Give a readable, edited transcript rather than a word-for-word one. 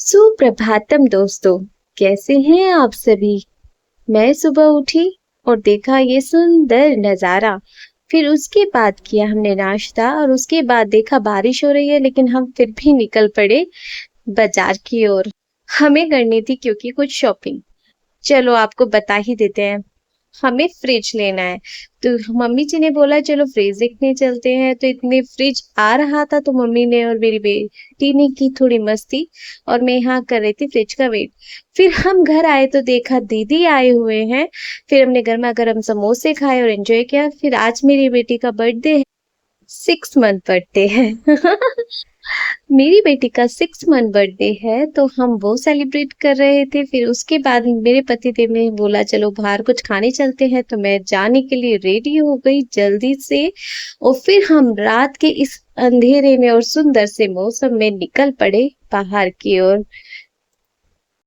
सुप्रभातम दोस्तों। कैसे हैं आप सभी। मैं सुबह उठी और देखा ये सुंदर नजारा। फिर उसके बाद किया हमने नाश्ता और उसके बाद देखा बारिश हो रही है, लेकिन हम फिर भी निकल पड़े बाजार की ओर। हमें करनी थी क्योंकि कुछ शॉपिंग। चलो आपको बता ही देते हैं। हमें फ्रिज लेना है, तो मम्मी जी ने बोला चलो फ्रिज देखने चलते हैं। तो इतने फ्रिज आ रहा था तो मम्मी ने और मेरी बेटी ने की थोड़ी मस्ती, और मैं यहाँ कर रही थी फ्रिज का वेट। फिर हम घर आए तो देखा दीदी आए हुए हैं। फिर हमने गर्मा गर्म समोसे खाए और एंजॉय किया। फिर आज मेरी बेटी का बर्थडे है। 6 मंथ बर्थडे है। मेरी बेटी का 6 मंथ बर्थडे है, तो हम वो सेलिब्रेट कर रहे थे। फिर उसके बाद मेरे पति देव ने बोला चलो बाहर कुछ खाने चलते हैं, तो मैं जाने के लिए रेडी हो गई जल्दी से। और फिर हम रात के इस अंधेरे में और सुंदर से मौसम में निकल पड़े बाहर की ओर।